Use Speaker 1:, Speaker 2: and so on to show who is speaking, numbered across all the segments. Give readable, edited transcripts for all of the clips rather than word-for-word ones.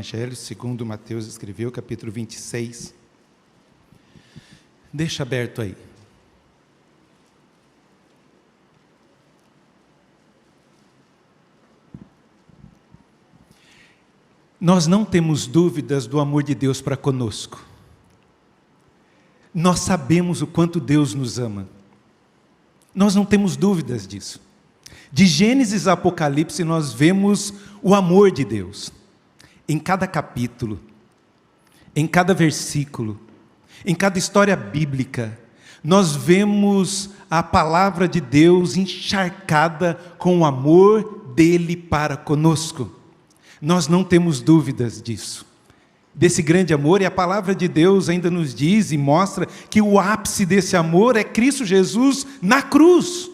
Speaker 1: Evangelho segundo Mateus escreveu, capítulo 26. Deixa aberto aí. Nós não temos dúvidas do amor de Deus para conosco. Nós sabemos o quanto Deus nos ama. Nós não temos dúvidas disso. De Gênesis a Apocalipse nós vemos o amor de Deus. Em cada capítulo, em cada versículo, em cada história bíblica, nós vemos a palavra de Deus encharcada com o amor dele para conosco. Nós não temos dúvidas disso, desse grande amor, e a palavra de Deus ainda nos diz e mostra que o ápice desse amor é Cristo Jesus na cruz,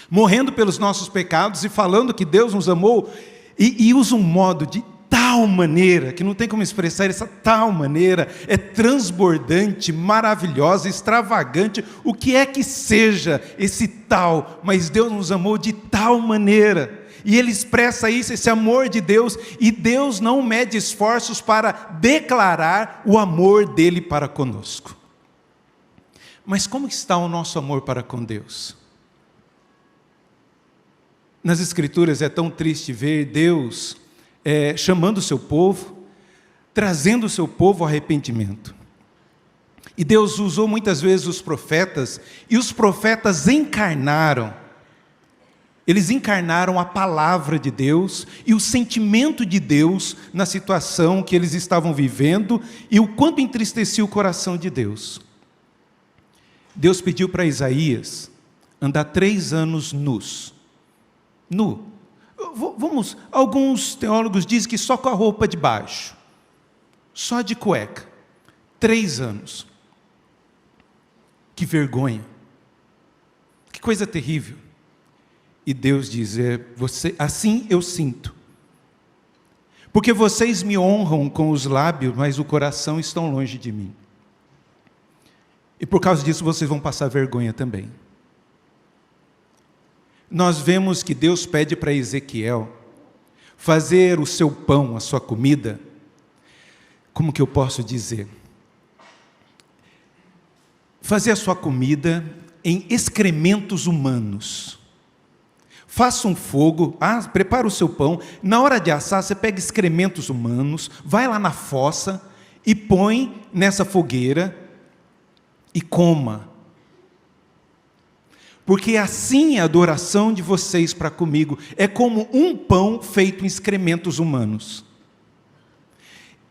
Speaker 1: morrendo pelos nossos pecados e falando que Deus nos amou, e usa um modo de tal maneira, que não tem como expressar essa tal maneira, é transbordante, maravilhosa, extravagante, o que é que seja esse tal, mas Deus nos amou de tal maneira, e Ele expressa isso, esse amor de Deus, e Deus não mede esforços para declarar o amor dEle para conosco. Mas como está o nosso amor para com Deus? Nas Escrituras é tão triste ver Deus chamando o seu povo, trazendo o seu povo ao arrependimento. E Deus usou muitas vezes os profetas, e os profetas encarnaram. Eles encarnaram a palavra de Deus e o sentimento de Deus na situação que eles estavam vivendo e o quanto entristecia o coração de Deus. Deus pediu para Isaías andar 3 anos nu. Alguns teólogos dizem que só com a roupa de baixo, só de cueca, 3 anos. Que vergonha, que coisa terrível. E Deus diz, assim eu sinto, porque vocês me honram com os lábios, mas o coração estão longe de mim, e por causa disso vocês vão passar vergonha também. Nós vemos que Deus pede para Ezequiel fazer o seu pão, a sua comida, como que eu posso dizer? Fazer a sua comida em excrementos humanos. Faça um fogo, prepara o seu pão, na hora de assar você pega excrementos humanos, vai lá na fossa e põe nessa fogueira e coma. Porque assim é a adoração de vocês para comigo, é como um pão feito em excrementos humanos.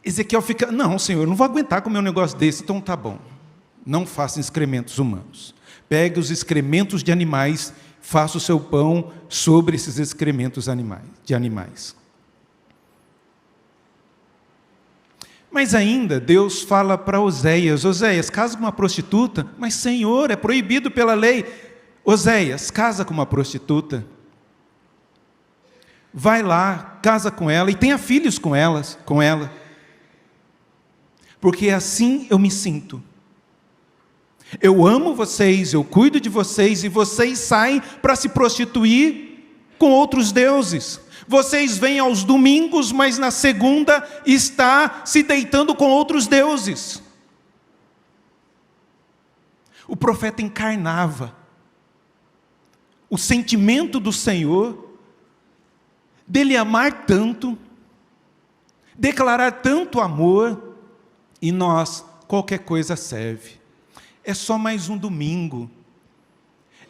Speaker 1: Ezequiel fica, não Senhor, eu não vou aguentar comer um negócio desse, então tá bom, não faça excrementos humanos. Pegue os excrementos de animais, faça o seu pão sobre esses excrementos de animais. Mas ainda Deus fala para Oséias, casa com uma prostituta, mas Senhor, é proibido pela lei. Oséias, casa com uma prostituta, vai lá, casa com ela e tenha filhos com ela, porque assim eu me sinto. Eu amo vocês, eu cuido de vocês, e vocês saem para se prostituir com outros deuses. Vocês vêm aos domingos, mas na segunda está se deitando com outros deuses. O profeta encarnava o sentimento do Senhor, dele amar tanto, declarar tanto amor, e nós, qualquer coisa serve. É só mais um domingo,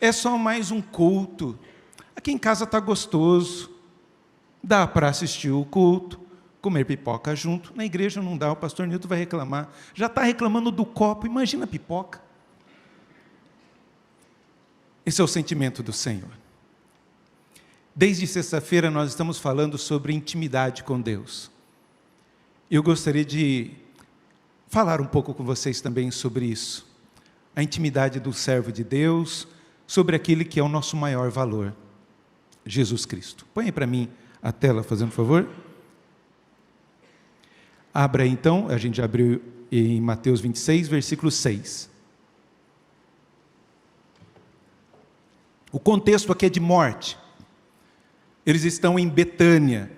Speaker 1: é só mais um culto, aqui em casa está gostoso, dá para assistir o culto, comer pipoca junto, na igreja não dá, o pastor Nilton vai reclamar, já está reclamando do copo, imagina a pipoca. Esse é o sentimento do Senhor. Desde sexta-feira nós estamos falando sobre intimidade com Deus. Eu gostaria de falar um pouco com vocês também sobre isso. A intimidade do servo de Deus, sobre aquele que é o nosso maior valor, Jesus Cristo. Põe aí para mim a tela, fazendo favor. Abra aí, então, a gente já abriu em Mateus 26, versículo 6. O contexto aqui é de morte. Eles estão em Betânia,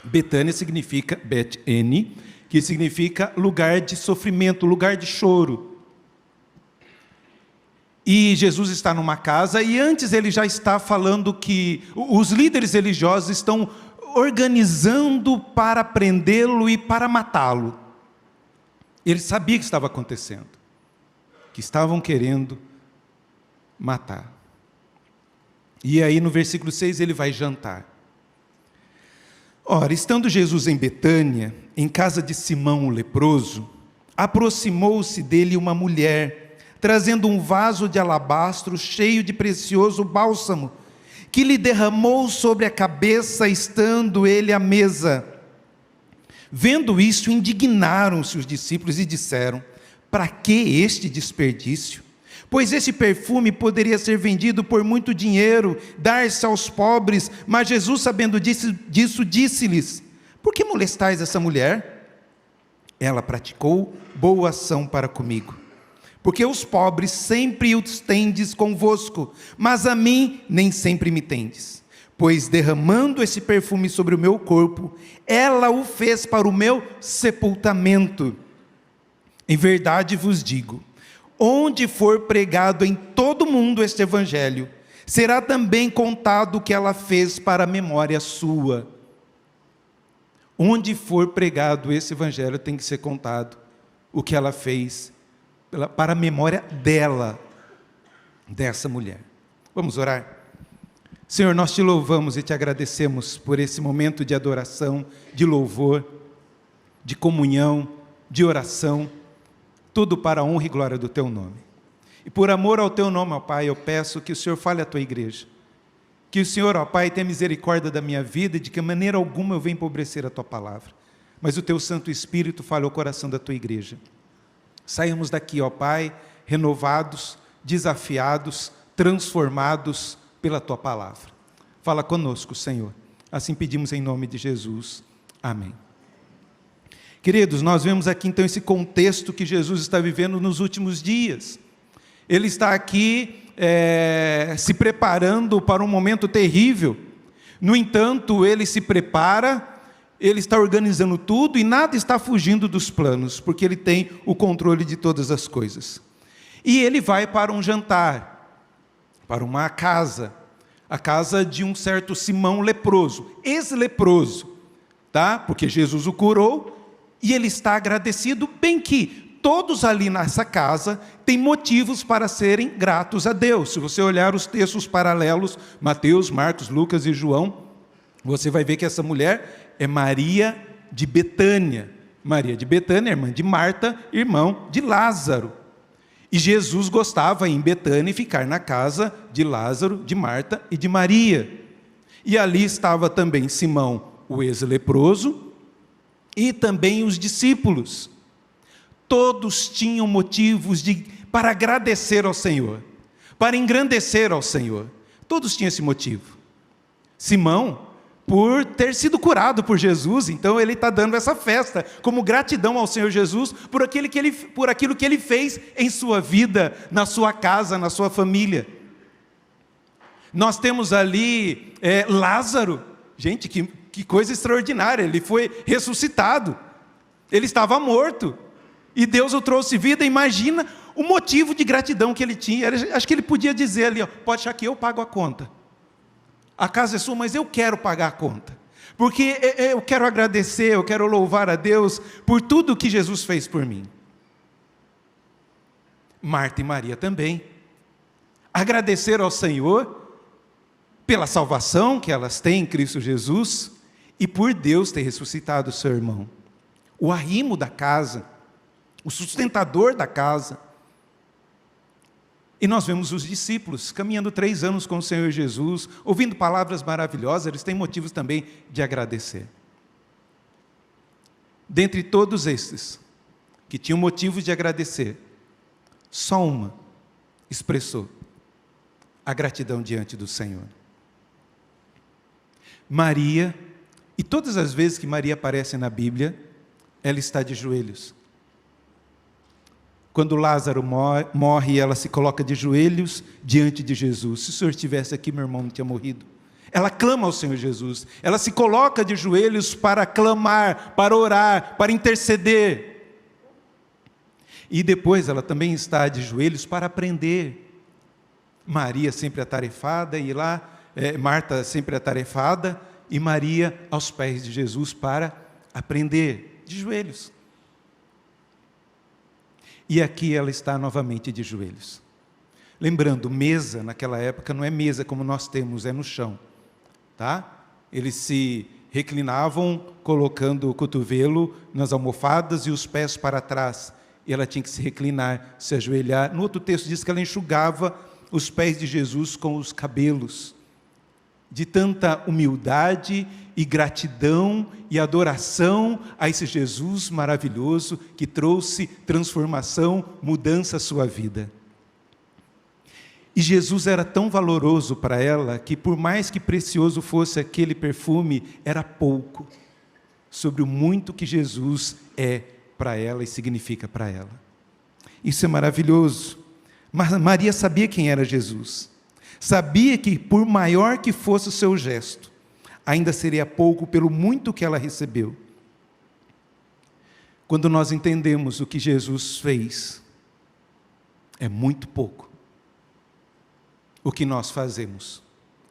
Speaker 1: Betânia significa Bet-Eni, que significa lugar de sofrimento, lugar de choro. E Jesus está numa casa, e antes ele já está falando que os líderes religiosos estão organizando para prendê-lo e para matá-lo. Ele sabia que estava acontecendo, que estavam querendo matar. E aí no versículo 6 ele vai jantar. Ora, estando Jesus em Betânia, em casa de Simão o leproso, aproximou-se dele uma mulher, trazendo um vaso de alabastro cheio de precioso bálsamo, que lhe derramou sobre a cabeça, estando ele à mesa. Vendo isso, indignaram-se os discípulos e disseram: para que este desperdício? Pois esse perfume poderia ser vendido por muito dinheiro, dar-se aos pobres. Mas Jesus, sabendo disso, disse-lhes: por que molestais essa mulher? Ela praticou boa ação para comigo. Porque os pobres sempre os tendes convosco, mas a mim nem sempre me tendes. Pois derramando esse perfume sobre o meu corpo, ela o fez para o meu sepultamento. Em verdade vos digo, onde for pregado em todo o mundo este evangelho, será também contado o que ela fez para a memória sua. Onde for pregado esse evangelho, tem que ser contado o que ela fez para a memória dela, dessa mulher. Vamos orar? Senhor, nós te louvamos e te agradecemos por esse momento de adoração, de louvor, de comunhão, de oração, tudo para a honra e glória do teu nome. E por amor ao teu nome, ó Pai, eu peço que o Senhor fale à tua igreja. Que o Senhor, ó Pai, tenha misericórdia da minha vida e de que maneira alguma eu venha empobrecer a tua palavra. Mas o teu Santo Espírito fale ao coração da tua igreja. Saímos daqui, ó Pai, renovados, desafiados, transformados pela tua palavra. Fala conosco, Senhor. Assim pedimos em nome de Jesus. Amém. Queridos, nós vemos aqui então esse contexto que Jesus está vivendo nos últimos dias. Ele está aqui se preparando para um momento terrível. No entanto, ele se prepara, ele está organizando tudo e nada está fugindo dos planos, porque ele tem o controle de todas as coisas. E ele vai para um jantar, para uma casa, a casa de um certo Simão leproso, ex-leproso, tá? Porque Jesus o curou, e ele está agradecido, bem que todos ali nessa casa têm motivos para serem gratos a Deus. Se você olhar os textos paralelos, Mateus, Marcos, Lucas e João, você vai ver que essa mulher é Maria de Betânia. Maria de Betânia, irmã de Marta, irmão de Lázaro. E Jesus gostava em Betânia ficar na casa de Lázaro, de Marta e de Maria. E ali estava também Simão, o ex-leproso, e também os discípulos. Todos tinham motivos para agradecer ao Senhor, para engrandecer ao Senhor. Todos tinham esse motivo. Simão, por ter sido curado por Jesus, então ele está dando essa festa, como gratidão ao Senhor Jesus, por aquilo que ele fez em sua vida, na sua casa, na sua família. Nós temos ali Lázaro, gente, que coisa extraordinária, ele foi ressuscitado, ele estava morto, e Deus o trouxe vida. Imagina o motivo de gratidão que ele tinha. Acho que ele podia dizer ali, ó, pode achar que eu pago a conta, a casa é sua, mas eu quero pagar a conta, porque eu quero agradecer, eu quero louvar a Deus por tudo que Jesus fez por mim. Marta e Maria também, agradecer ao Senhor pela salvação que elas têm em Cristo Jesus, e por Deus ter ressuscitado o seu irmão, o arrimo da casa, o sustentador da casa. E nós vemos os discípulos caminhando 3 anos com o Senhor Jesus, ouvindo palavras maravilhosas, eles têm motivos também de agradecer. Dentre todos estes, que tinham motivos de agradecer, só uma expressou a gratidão diante do Senhor. Maria, e todas as vezes que Maria aparece na Bíblia, ela está de joelhos. Quando Lázaro morre, ela se coloca de joelhos diante de Jesus. Se o Senhor estivesse aqui, meu irmão não tinha morrido. ela clama ao Senhor Jesus, ela se coloca de joelhos para clamar, para orar, para interceder. E depois ela também está de joelhos para aprender. Maria sempre atarefada, e lá, Marta sempre atarefada, e Maria aos pés de Jesus para aprender, de joelhos. E aqui ela está novamente de joelhos. Lembrando, mesa naquela época não é mesa como nós temos, é no chão. Tá? Eles se reclinavam colocando o cotovelo nas almofadas e os pés para trás. E ela tinha que se reclinar, se ajoelhar. No outro texto diz que ela enxugava os pés de Jesus com os cabelos. De tanta humildade e gratidão e adoração a esse Jesus maravilhoso que trouxe transformação, mudança à sua vida. E Jesus era tão valoroso para ela que, por mais que precioso fosse aquele perfume, era pouco sobre o muito que Jesus é para ela e significa para ela. Isso é maravilhoso. Mas Maria sabia quem era Jesus. Sabia que, por maior que fosse o seu gesto, ainda seria pouco pelo muito que ela recebeu. Quando nós entendemos o que Jesus fez, é muito pouco o que nós fazemos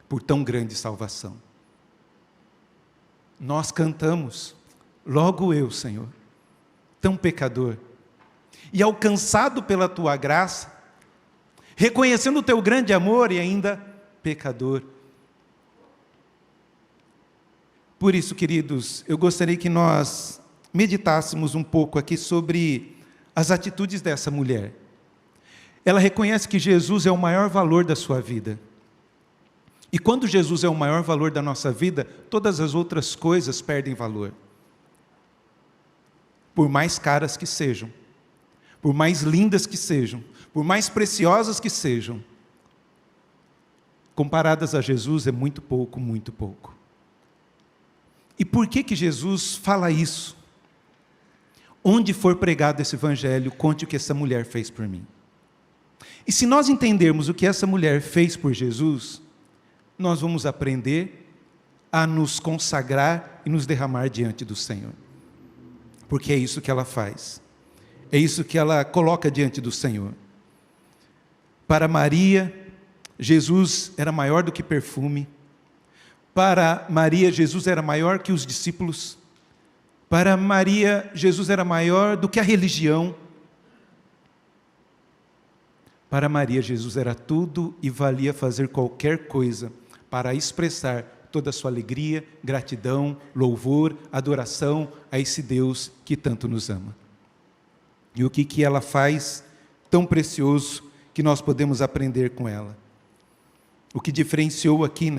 Speaker 1: por tão grande salvação. Nós cantamos, logo eu, Senhor, tão pecador, e alcançado pela tua graça, reconhecendo o teu grande amor e ainda pecador. Por isso, queridos, eu gostaria que nós meditássemos um pouco aqui sobre as atitudes dessa mulher. Ela reconhece que Jesus é o maior valor da sua vida. E quando Jesus é o maior valor da nossa vida, todas as outras coisas perdem valor. Por mais caras que sejam, por mais lindas que sejam, por mais preciosas que sejam, comparadas a Jesus é muito pouco, muito pouco. E por que Jesus fala isso? Onde for pregado esse evangelho, conte o que essa mulher fez por mim. E se nós entendermos o que essa mulher fez por Jesus, nós vamos aprender a nos consagrar e nos derramar diante do Senhor. Porque é isso que ela faz. É isso que ela coloca diante do Senhor. Para Maria, Jesus era maior do que perfume. Para Maria, Jesus era maior que os discípulos. Para Maria, Jesus era maior do que a religião. Para Maria, Jesus era tudo e valia fazer qualquer coisa para expressar toda a sua alegria, gratidão, louvor, adoração a esse Deus que tanto nos ama. E o que ela faz tão precioso que nós podemos aprender com ela? O que diferenciou aqui,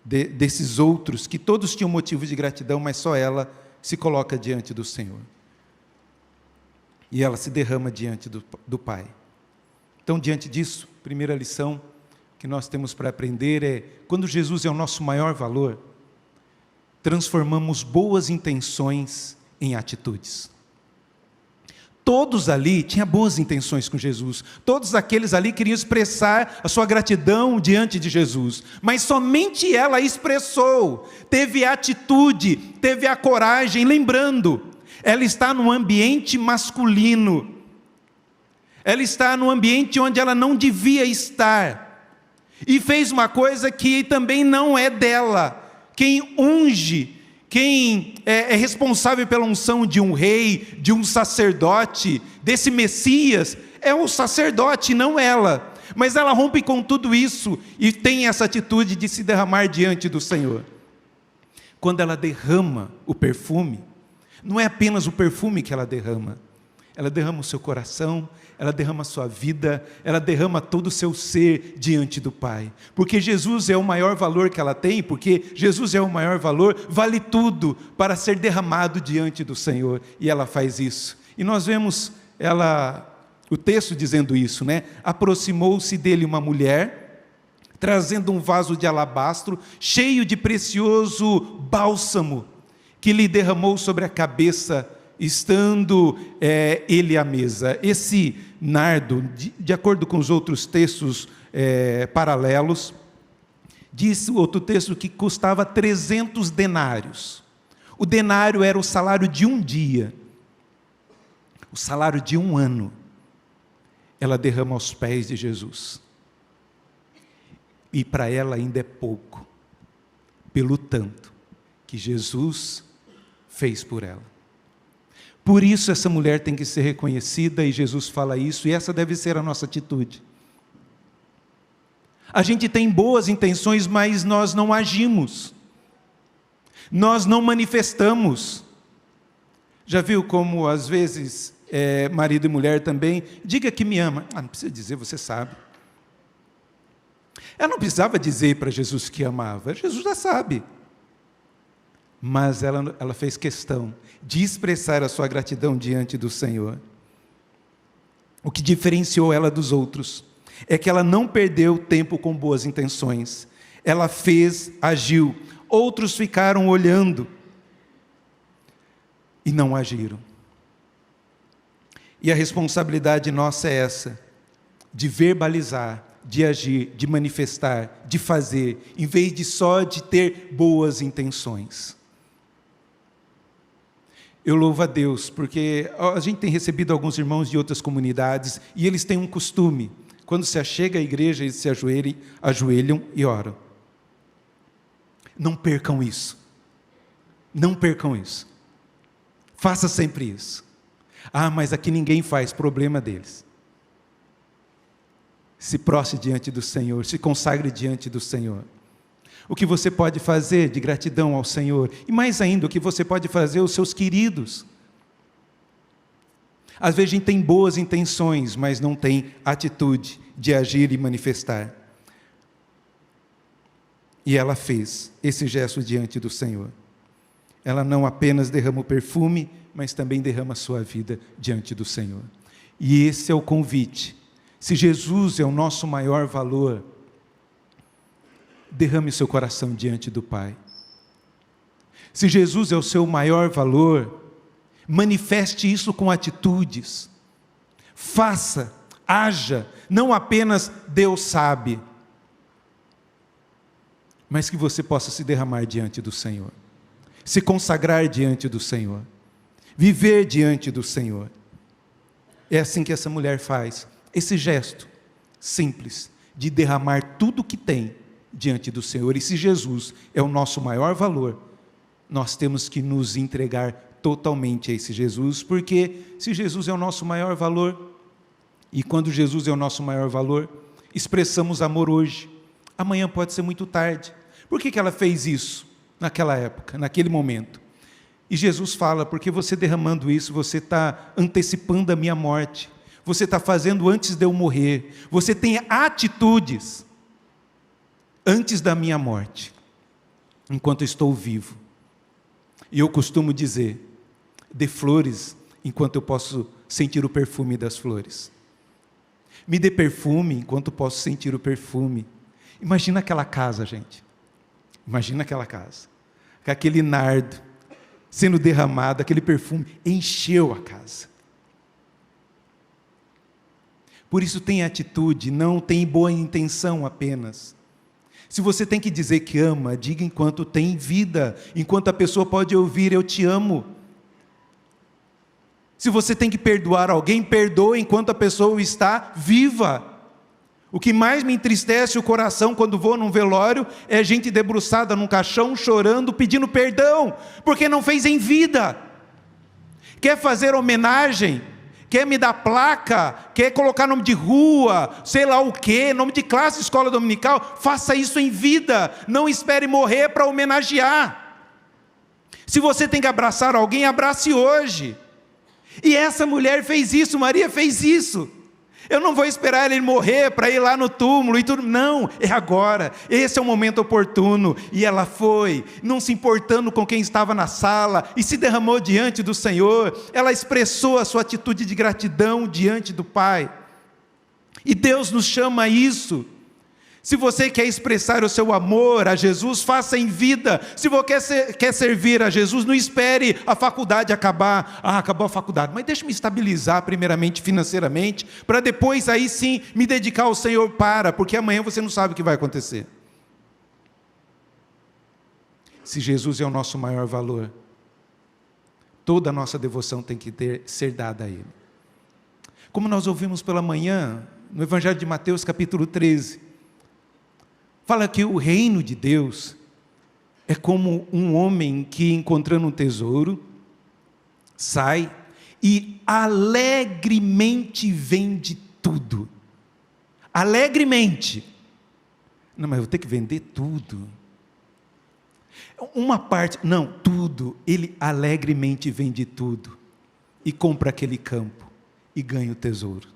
Speaker 1: desses outros, que todos tinham motivo de gratidão, mas só ela se coloca diante do Senhor. E ela se derrama diante do Pai. Então, diante disso, a primeira lição que nós temos para aprender é, quando Jesus é o nosso maior valor, transformamos boas intenções em atitudes. Todos ali tinham boas intenções com Jesus, todos aqueles ali queriam expressar a sua gratidão diante de Jesus, mas somente ela expressou, teve atitude, teve a coragem, lembrando, ela está num ambiente masculino, ela está num ambiente onde ela não devia estar, e fez uma coisa que também não é dela. Quem unge, quem é responsável pela unção de um rei, de um sacerdote, desse Messias, é o sacerdote, não ela. Mas ela rompe com tudo isso e tem essa atitude de se derramar diante do Senhor. Quando ela derrama o perfume, não é apenas o perfume que ela derrama o seu coração, ela derrama a sua vida, ela derrama todo o seu ser diante do Pai. Porque Jesus é o maior valor que ela tem, porque Jesus é o maior valor, vale tudo para ser derramado diante do Senhor. E ela faz isso. E nós vemos o texto dizendo isso, Aproximou-se dele uma mulher, trazendo um vaso de alabastro, cheio de precioso bálsamo, que lhe derramou sobre a cabeça, estando ele à mesa. Esse nardo, de acordo com os outros textos paralelos, Diz outro texto que custava 300 denários. O denário era o salário de um dia, o salário de um ano. Ela derrama aos pés de Jesus. E para ela ainda é pouco, pelo tanto que Jesus fez por ela. Por isso essa mulher tem que ser reconhecida, e Jesus fala isso, e essa deve ser a nossa atitude. A gente tem boas intenções, mas nós não agimos. Nós não manifestamos. Já viu como às vezes, marido e mulher também, diga que me ama. Não precisa dizer, você sabe. Ela não precisava dizer para Jesus que amava, Jesus já sabe. Mas ela fez questão de expressar a sua gratidão diante do Senhor. O que diferenciou ela dos outros é que ela não perdeu tempo com boas intenções. Ela fez, agiu. Outros ficaram olhando e não agiram. E a responsabilidade nossa é essa, de verbalizar, de agir, de manifestar, de fazer, em vez de só de ter boas intenções. Eu louvo a Deus, porque a gente tem recebido alguns irmãos de outras comunidades, e eles têm um costume, quando se achega à igreja, eles se ajoelham e oram. Não percam isso. Não percam isso. Faça sempre isso. Mas aqui ninguém faz, problema deles. Se prostre diante do Senhor, se consagre diante do Senhor. O que você pode fazer de gratidão ao Senhor, e mais ainda, o que você pode fazer aos seus queridos. Às vezes a gente tem boas intenções, mas não tem atitude de agir e manifestar. E ela fez esse gesto diante do Senhor. Ela não apenas derrama o perfume, mas também derrama a sua vida diante do Senhor. E esse é o convite. Se Jesus é o nosso maior valor, derrame seu coração diante do Pai. Se Jesus é o seu maior valor, manifeste isso com atitudes. Faça, haja, não apenas Deus sabe, mas que você possa se derramar diante do Senhor, se consagrar diante do Senhor, viver diante do Senhor. É assim que essa mulher faz, esse gesto simples, de derramar tudo o que tem diante do Senhor. E se Jesus é o nosso maior valor, nós temos que nos entregar totalmente a esse Jesus, porque se Jesus é o nosso maior valor, e quando Jesus é o nosso maior valor, expressamos amor hoje, amanhã pode ser muito tarde. Por que ela fez isso naquela época, naquele momento? E Jesus fala, porque você derramando isso, você está antecipando a minha morte, você está fazendo antes de eu morrer, você tem atitudes antes da minha morte, enquanto estou vivo. E eu costumo dizer, dê flores enquanto eu posso sentir o perfume das flores. Me dê perfume enquanto posso sentir o perfume. Imagina aquela casa, gente. Imagina aquela casa. Com aquele nardo sendo derramado, aquele perfume encheu a casa. Por isso tem atitude, não tem boa intenção apenas. Se você tem que dizer que ama, diga enquanto tem vida, enquanto a pessoa pode ouvir, eu te amo. Se você tem que perdoar alguém, perdoe enquanto a pessoa está viva. O que mais me entristece o coração quando vou num velório é gente debruçada num caixão, chorando, pedindo perdão, porque não fez em vida. Quer fazer homenagem, quer me dar placa, quer colocar nome de rua, sei lá o quê, nome de classe, escola dominical, faça isso em vida, não espere morrer para homenagear. Se você tem que abraçar alguém, abrace hoje. E essa mulher fez isso, Maria fez isso. Eu não vou esperar ele morrer para ir lá no túmulo e tudo. Não, é agora. Esse é o momento oportuno. E ela foi, não se importando com quem estava na sala, e se derramou diante do Senhor. Ela expressou a sua atitude de gratidão diante do Pai. E Deus nos chama a isso. Se você quer expressar o seu amor a Jesus, faça em vida. Se você quer servir a Jesus, não espere a faculdade acabar. Acabou a faculdade, mas deixa-me estabilizar primeiramente financeiramente, para depois aí sim me dedicar ao Senhor, porque amanhã você não sabe o que vai acontecer. Se Jesus é o nosso maior valor, toda a nossa devoção tem que ser dada a Ele. Como nós ouvimos pela manhã, no Evangelho de Mateus, capítulo 13, fala que o reino de Deus é como um homem que, encontrando um tesouro, sai e alegremente vende tudo. Alegremente. Não, mas eu vou ter que vender tudo. Uma parte, não, tudo. Ele alegremente vende tudo e compra aquele campo e ganha o tesouro.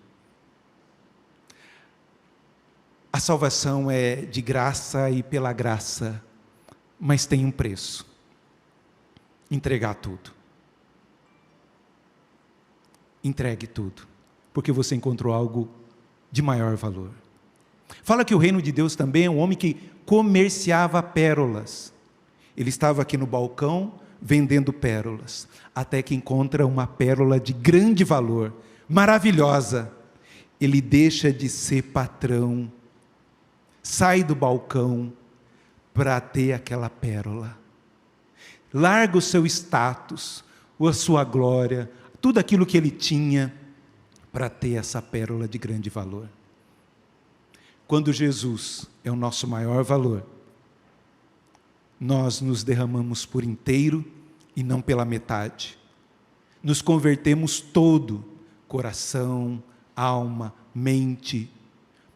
Speaker 1: A salvação é de graça e pela graça, mas tem um preço: entregar tudo. Entregue tudo, porque você encontrou algo de maior valor. Fala que o reino de Deus também é um homem que comerciava pérolas. Ele estava aqui no balcão vendendo pérolas, até que encontra uma pérola de grande valor, maravilhosa. Ele deixa de ser patrão, sai do balcão para ter aquela pérola. Larga o seu status, a sua glória, tudo aquilo que ele tinha, para ter essa pérola de grande valor. Quando Jesus é o nosso maior valor, nós nos derramamos por inteiro e não pela metade. Nos convertemos todo, coração, alma, mente,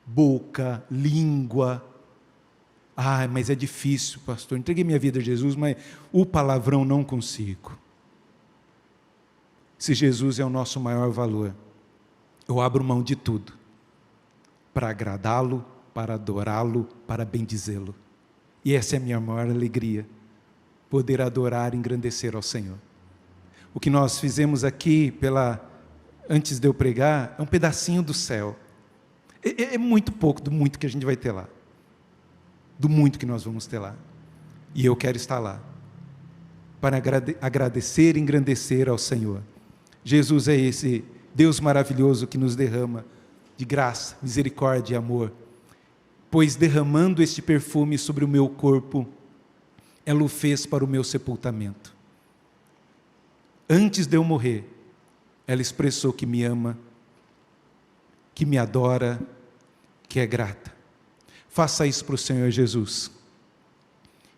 Speaker 1: boca, língua. Ah, mas é difícil, pastor. Entreguei minha vida a Jesus, mas o palavrão não consigo. Se Jesus é o nosso maior valor, eu abro mão de tudo para agradá-lo, para adorá-lo, para bendizê-lo. E essa é a minha maior alegria, poder adorar e engrandecer ao Senhor. O que nós fizemos aqui, antes de eu pregar, é um pedacinho do céu. É muito pouco do muito que a gente vai ter lá. Do muito que nós vamos ter lá. E eu quero estar lá, para agradecer e engrandecer ao Senhor. Jesus é esse Deus maravilhoso que nos derrama de graça, misericórdia e amor. Pois derramando este perfume sobre o meu corpo, ela o fez para o meu sepultamento. Antes de eu morrer, ela expressou que me ama, que me adora, que é grata. Faça isso para o Senhor Jesus.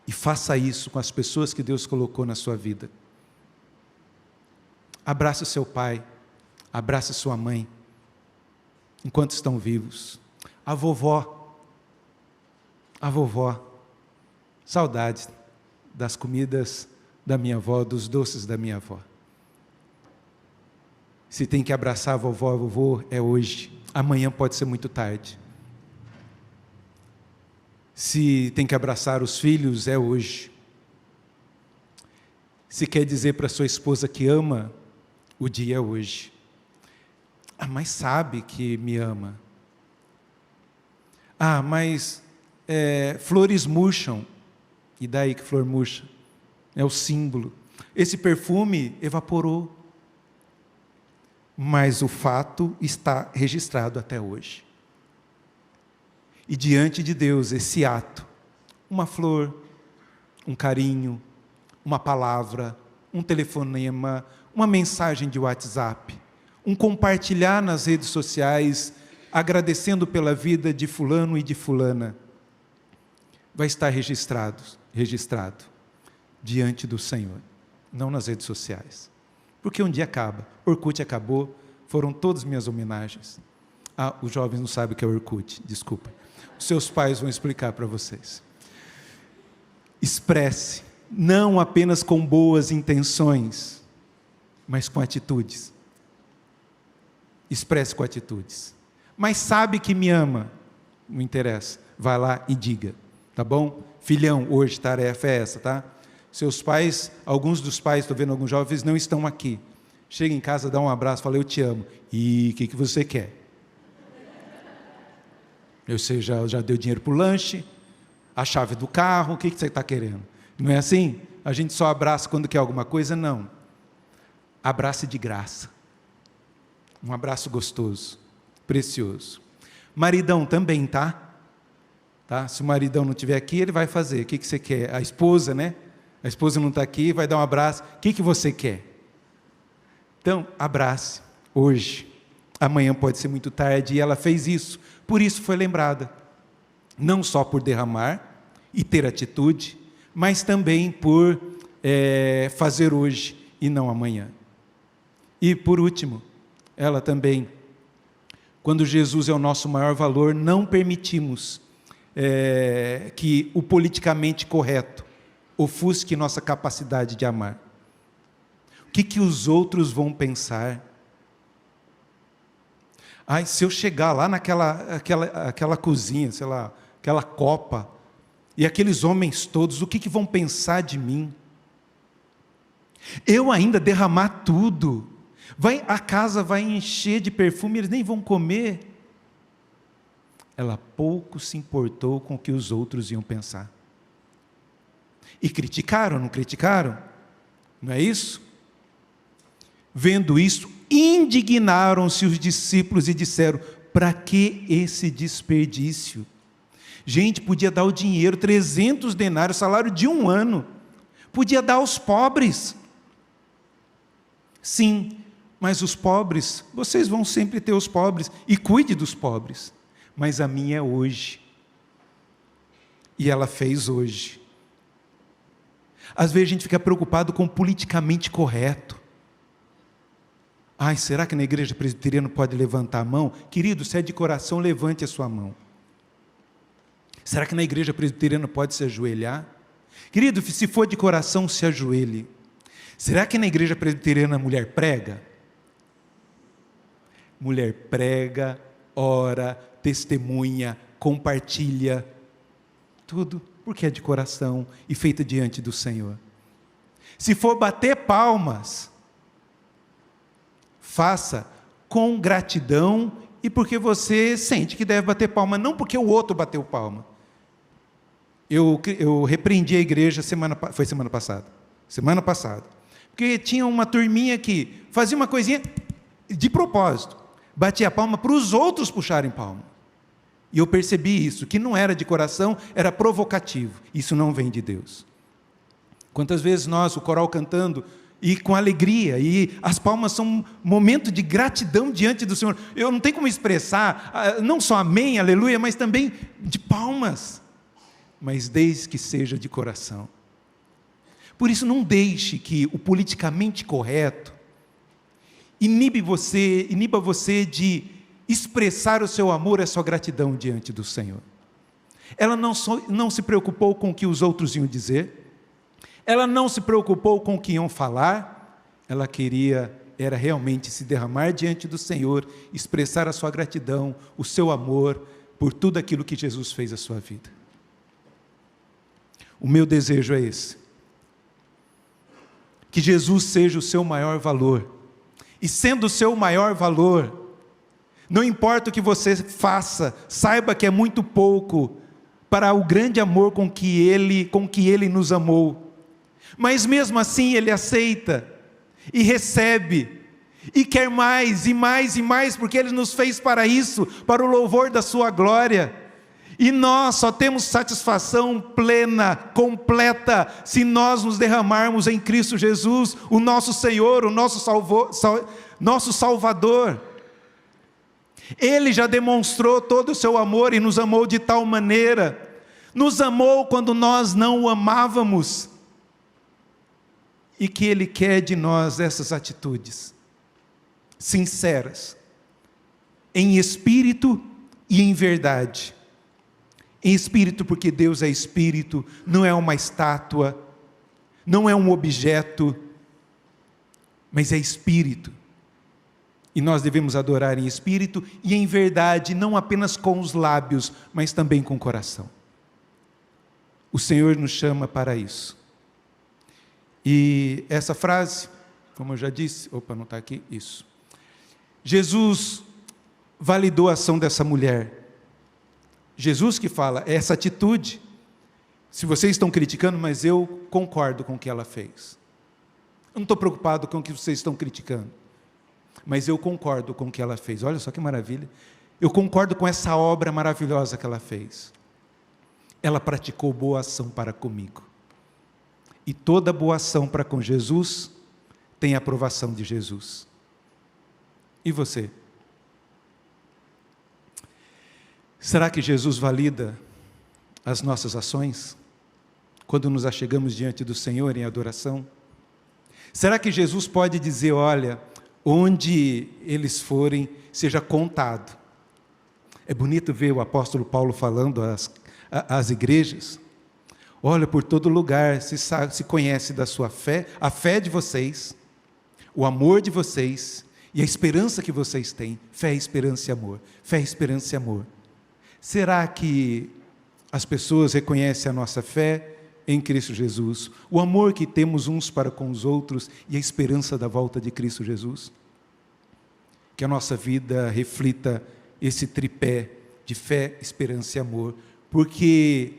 Speaker 1: E faça isso com as pessoas que Deus colocou na sua vida. Abrace o seu pai, abrace sua mãe, enquanto estão vivos. A vovó, saudade das comidas da minha avó, dos doces da minha avó. Se tem que abraçar a vovô, é hoje. Amanhã pode ser muito tarde. Se tem que abraçar os filhos, é hoje. Se quer dizer para sua esposa que ama, o dia é hoje. Ah, mas sabe que me ama. Ah, mas flores murcham. E daí que flor murcha? É o símbolo. Esse perfume evaporou. Mas o fato está registrado até hoje. E diante de Deus, esse ato, uma flor, um carinho, uma palavra, um telefonema, uma mensagem de WhatsApp, um compartilhar nas redes sociais, agradecendo pela vida de fulano e de fulana, vai estar registrado diante do Senhor, não nas redes sociais. Porque um dia acaba. Orkut acabou, foram todas minhas homenagens. Ah, os jovens não sabem o que é Orkut, desculpa. Os seus pais vão explicar para vocês. Expresse, não apenas com boas intenções, mas com atitudes. Expresse com atitudes. Mas sabe que me ama, não interessa, vai lá e diga, tá bom? Filhão, hoje tarefa é essa, tá? Seus pais, alguns dos pais, estou vendo alguns jovens, não estão aqui. Chega em casa, dá um abraço, fala, eu te amo. E o que você quer? Eu sei, já deu dinheiro para o lanche, a chave do carro, o que você está querendo? Não é assim? A gente só abraça quando quer alguma coisa? Não. Abrace de graça. Um abraço gostoso, precioso. Maridão também, tá? Se o maridão não estiver aqui, ele vai fazer. O que você quer? A esposa, né? A esposa não está aqui, vai dar um abraço. O que você quer? Então, abrace hoje. Amanhã pode ser muito tarde, e ela fez isso. Por isso foi lembrada. Não só por derramar e ter atitude, mas também por fazer hoje e não amanhã. E por último, ela também, quando Jesus é o nosso maior valor, não permitimos que o politicamente correto ofusque nossa capacidade de amar. O que os outros vão pensar? Ai, se eu chegar lá naquela cozinha, sei lá, aquela copa, e aqueles homens todos, o que vão pensar de mim? Eu ainda derramar tudo, a casa vai encher de perfume, eles nem vão comer. Ela pouco se importou com o que os outros iam pensar. E criticaram, não criticaram? Não é isso? Vendo isso, indignaram-se os discípulos e disseram: para que esse desperdício? Gente, podia dar o dinheiro, 300 denários, salário de um ano, podia dar aos pobres. Sim, mas os pobres, vocês vão sempre ter os pobres, e cuide dos pobres, mas a minha é hoje, e ela fez hoje. Às vezes a gente fica preocupado com o politicamente correto. Ai, será que na igreja presbiteriana pode levantar a mão? Querido, se é de coração, levante a sua mão. Será que na igreja presbiteriana pode se ajoelhar? Querido, se for de coração, se ajoelhe. Será que na igreja presbiteriana a mulher prega? Mulher prega, ora, testemunha, compartilha, tudo porque é de coração e feita diante do Senhor. Se for bater palmas, faça com gratidão e porque você sente que deve bater palma, não porque o outro bateu palma. Eu repreendi a igreja semana passada, porque tinha uma turminha que fazia uma coisinha de propósito, batia a palma para os outros puxarem palma. E eu percebi isso, que não era de coração, era provocativo. Isso não vem de Deus. Quantas vezes nós, o coral cantando, e com alegria, e as palmas são um momento de gratidão diante do Senhor. Eu não tenho como expressar, não só amém, aleluia, mas também de palmas. Mas desde que seja de coração. Por isso não deixe que o politicamente correto iniba você de expressar o seu amor, a sua gratidão diante do Senhor. Ela não se preocupou com o que os outros iam dizer, ela não se preocupou com o que iam falar, ela era realmente se derramar diante do Senhor, expressar a sua gratidão, o seu amor, por tudo aquilo que Jesus fez à sua vida. O meu desejo é esse, que Jesus seja o seu maior valor, e sendo o seu maior valor, não importa o que você faça, saiba que é muito pouco para o grande amor com que Ele nos amou. Mas mesmo assim Ele aceita e recebe e quer mais e mais e mais, porque Ele nos fez para isso, para o louvor da sua glória. E nós só temos satisfação plena, completa, se nós nos derramarmos em Cristo Jesus, o nosso Senhor, o nosso Salvador. Ele já demonstrou todo o seu amor e nos amou de tal maneira, nos amou quando nós não o amávamos, e que Ele quer de nós essas atitudes, sinceras, em espírito e em verdade. Em espírito, porque Deus é espírito, não é uma estátua, não é um objeto, mas é espírito. E nós devemos adorar em espírito e em verdade, não apenas com os lábios, mas também com o coração. O Senhor nos chama para isso. E essa frase, como eu já disse, não está aqui, isso. Jesus validou a ação dessa mulher. Jesus que fala, essa atitude, se vocês estão criticando, mas eu concordo com o que ela fez. Eu não estou preocupado com o que vocês estão criticando, mas eu concordo com o que ela fez. Olha só que maravilha. Eu concordo com essa obra maravilhosa que ela fez. Ela praticou boa ação para comigo. E toda boa ação para com Jesus tem a aprovação de Jesus. E você? Será que Jesus valida as nossas ações quando nos achegamos diante do Senhor em adoração? Será que Jesus pode dizer, olha, onde eles forem, seja contado? É bonito ver o apóstolo Paulo falando às igrejas. Olha, por todo lugar se conhece da sua fé, a fé de vocês, o amor de vocês e a esperança que vocês têm. Fé, esperança e amor. Fé, esperança e amor. Será que as pessoas reconhecem a nossa fé em Cristo Jesus, o amor que temos uns para com os outros e a esperança da volta de Cristo Jesus? Que a nossa vida reflita esse tripé de fé, esperança e amor, porque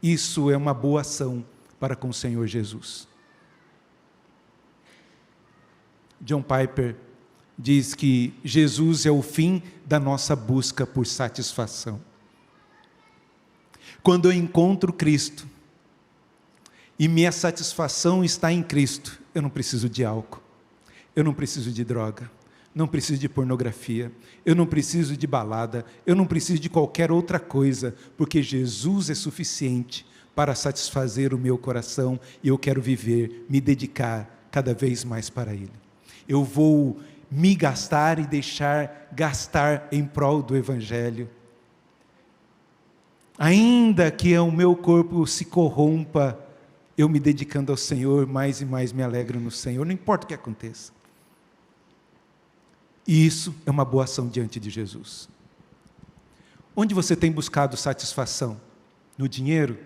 Speaker 1: isso é uma boa ação para com o Senhor Jesus. John Piper diz que Jesus é o fim da nossa busca por satisfação. Quando eu encontro Cristo, e minha satisfação está em Cristo, eu não preciso de álcool, eu não preciso de droga, não preciso de pornografia, eu não preciso de balada, eu não preciso de qualquer outra coisa, porque Jesus é suficiente para satisfazer o meu coração, e eu quero viver, me dedicar cada vez mais para Ele. Eu vou me gastar e deixar gastar em prol do Evangelho. Ainda que o meu corpo se corrompa, eu me dedicando ao Senhor, mais e mais me alegro no Senhor, não importa o que aconteça. E isso é uma boa ação diante de Jesus. Onde você tem buscado satisfação? No dinheiro?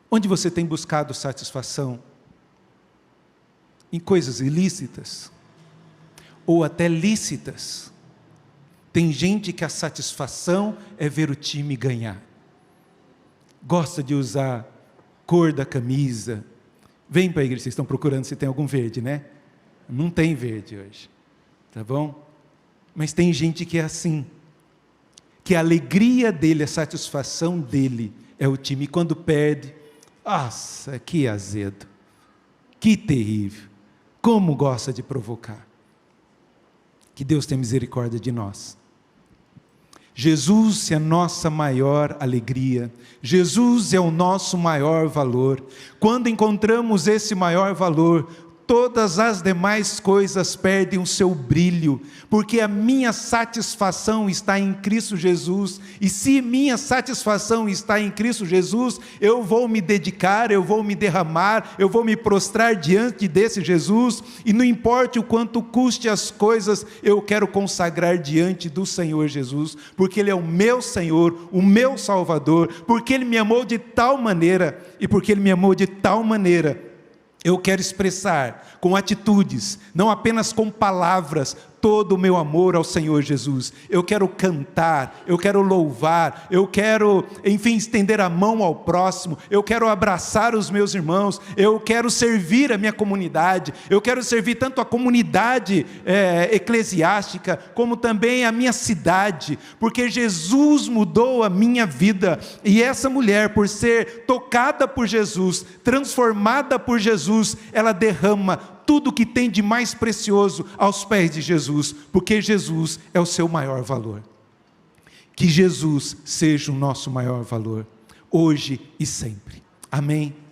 Speaker 1: Onde você tem buscado satisfação? Em coisas ilícitas? Ou até lícitas? Tem gente que a satisfação é ver o time ganhar. Gosta de usar cor da camisa. Vem para a igreja, vocês estão procurando se tem algum verde, né? Não tem verde hoje, tá bom? Mas tem gente que é assim, que a alegria dele, a satisfação dele é o time. E quando perde, nossa, que azedo, que terrível, como gosta de provocar. Que Deus tenha misericórdia de nós. Jesus é a nossa maior alegria, Jesus é o nosso maior valor. Quando encontramos esse maior valor, todas as demais coisas perdem o seu brilho, porque a minha satisfação está em Cristo Jesus, e se minha satisfação está em Cristo Jesus, eu vou me dedicar, eu vou me derramar, eu vou me prostrar diante desse Jesus, e não importa o quanto custe as coisas, eu quero consagrar diante do Senhor Jesus, porque Ele é o meu Senhor, o meu Salvador, porque Ele me amou de tal maneira, e porque Ele me amou de tal maneira, eu quero expressar com atitudes, não apenas com palavras, todo o meu amor ao Senhor Jesus. Eu quero cantar, eu quero louvar, eu quero, enfim, estender a mão ao próximo, eu quero abraçar os meus irmãos, eu quero servir a minha comunidade, eu quero servir tanto a comunidade eclesiástica, como também a minha cidade, porque Jesus mudou a minha vida, e essa mulher, por ser tocada por Jesus, transformada por Jesus, ela derrama tudo que tem de mais precioso aos pés de Jesus, porque Jesus é o seu maior valor. Que Jesus seja o nosso maior valor, hoje e sempre. Amém.